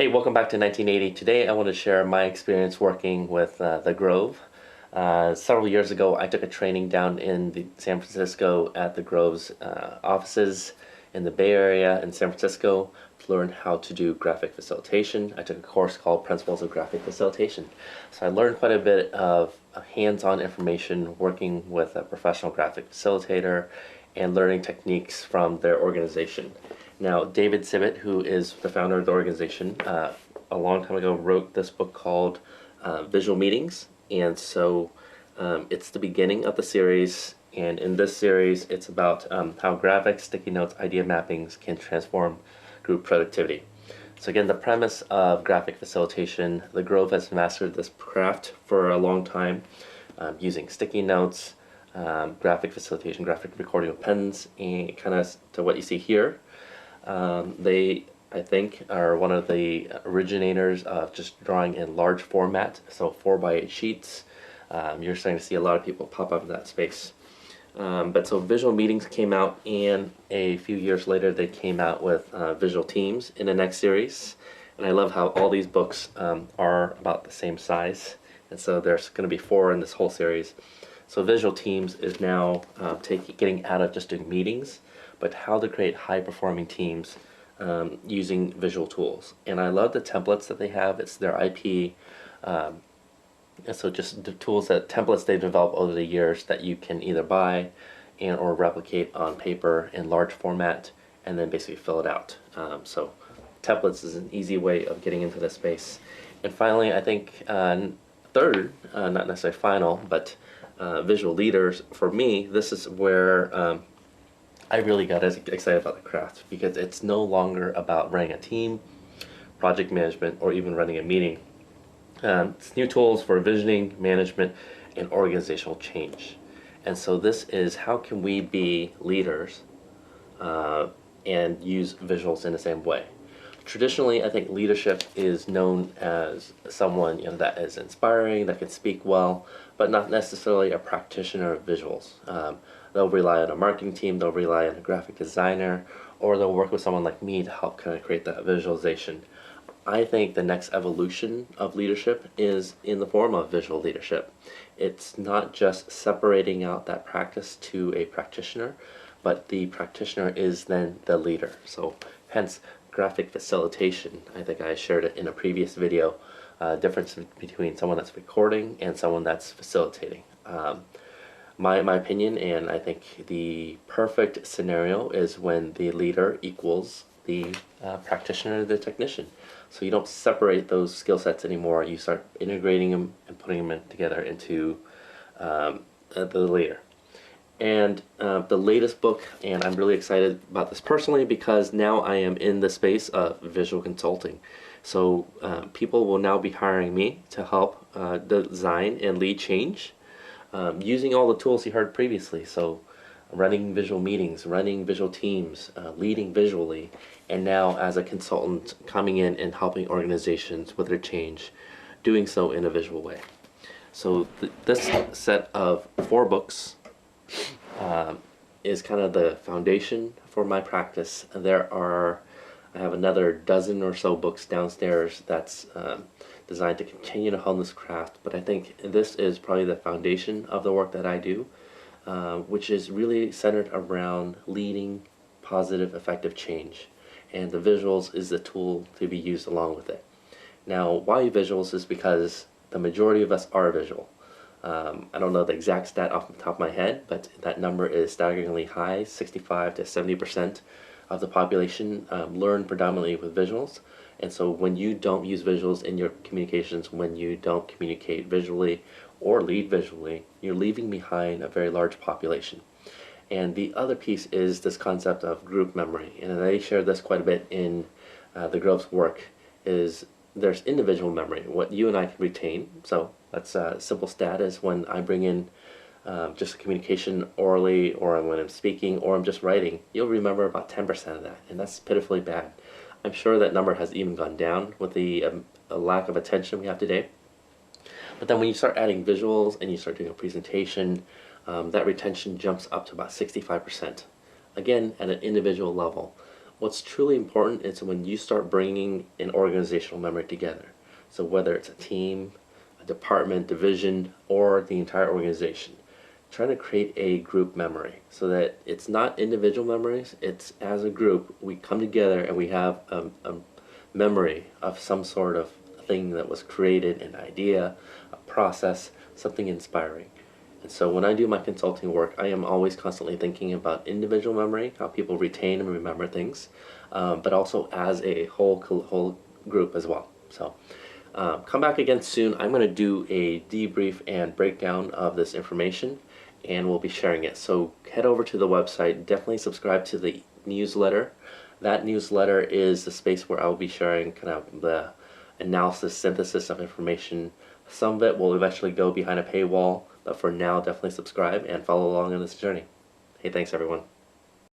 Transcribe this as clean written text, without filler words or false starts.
Hey, welcome back to 1980. Today I want to share my experience working with The Grove. Several years ago, I took a training down in San Francisco at The Grove's offices in the Bay Area in San Francisco to learn how to do graphic facilitation. I took a course called Principles of Graphic Facilitation. So I learned quite a bit of hands-on information working with a professional graphic facilitator and learning techniques from their organization. Now, David Sibbitt, who is the founder of the organization, a long time ago wrote this book called Visual Meetings, and so it's the beginning of the series. And in this series, it's about how graphics, sticky notes, idea mappings can transform group productivity. So again, the premise of graphic facilitation, The Grove has mastered this craft for a long time, using sticky notes, graphic facilitation, graphic recording with pens, and kind of to what you see here. They, I think, are one of the originators of just drawing in large format, so 4x8 sheets. You're starting to see a lot of people pop up in that space. But so Visual Meetings came out, and a few years later they came out with Visual Teams in the next series. And I love how all these books are about the same size, and so there's going to be 4 in this whole series. So Visual Teams is now getting out of just doing meetings, but how to create high-performing teams using visual tools. And I love the templates that they have. It's their IP. And so just the templates they've developed over the years that you can either buy and or replicate on paper in large format and then basically fill it out. So templates is an easy way of getting into this space. And finally, I think third, not necessarily final, but visual leaders, for me, this is where I really got excited about the craft, because it's no longer about running a team, project management, or even running a meeting. It's new tools for visioning, management, and organizational change. And so this is how can we be leaders and use visuals in the same way. Traditionally, I think leadership is known as someone that is inspiring, that can speak well, but not necessarily a practitioner of visuals. They'll rely on a marketing team, they'll rely on a graphic designer, or they'll work with someone like me to help kind of create that visualization. I think the next evolution of leadership is in the form of visual leadership. It's not just separating out that practice to a practitioner, but the practitioner is then the leader. So hence graphic facilitation. I think I shared it in a previous video, difference between someone that's recording and someone that's facilitating. My opinion, and I think the perfect scenario, is when the leader equals the practitioner, the technician. So you don't separate those skill sets anymore. You start integrating them and putting them together into the leader. And the latest book, and I'm really excited about this personally because now I am in the space of visual consulting. So people will now be hiring me to help design and lead change using all the tools you heard previously. So running visual meetings, running visual teams, leading visually, and now as a consultant coming in and helping organizations with their change, doing so in a visual way. So this set of 4 books is kind of the foundation for my practice. I have another dozen or so books downstairs that's designed to continue to hone this craft, but I think this is probably the foundation of the work that I do, which is really centered around leading positive, effective change. And the visuals is the tool to be used along with it. Now, why visuals is because the majority of us are visual. I don't know the exact stat off the top of my head, but that number is staggeringly high. 65 to 70% of the population learn predominantly with visuals. And so when you don't use visuals in your communications, when you don't communicate visually or lead visually, you're leaving behind a very large population. And the other piece is this concept of group memory. And I share this quite a bit in the Grove's work, is there's individual memory, what you and I can retain. So that's a simple stat is when I bring in just communication orally, or when I'm speaking, or I'm just writing, you'll remember about 10% of that, and that's pitifully bad. I'm sure that number has even gone down with the lack of attention we have today. But then when you start adding visuals and you start doing a presentation, that retention jumps up to about 65%. Again, at an individual level. What's truly important is when you start bringing an organizational memory together. So whether it's a team, a department, division, or the entire organization, trying to create a group memory so that it's not individual memories, it's as a group we come together and we have a memory of some sort of thing that was created, an idea, a process, something inspiring. And so when I do my consulting work, I am always constantly thinking about individual memory, how people retain and remember things, but also as a whole group as well. So come back again soon. I'm going to do a debrief and breakdown of this information, and we'll be sharing it. So head over to the website, definitely subscribe to the newsletter. That newsletter is the space where I will be sharing kind of the analysis, synthesis of information. Some of it will eventually go behind a paywall, but for now, definitely subscribe and follow along on this journey. Hey, thanks everyone.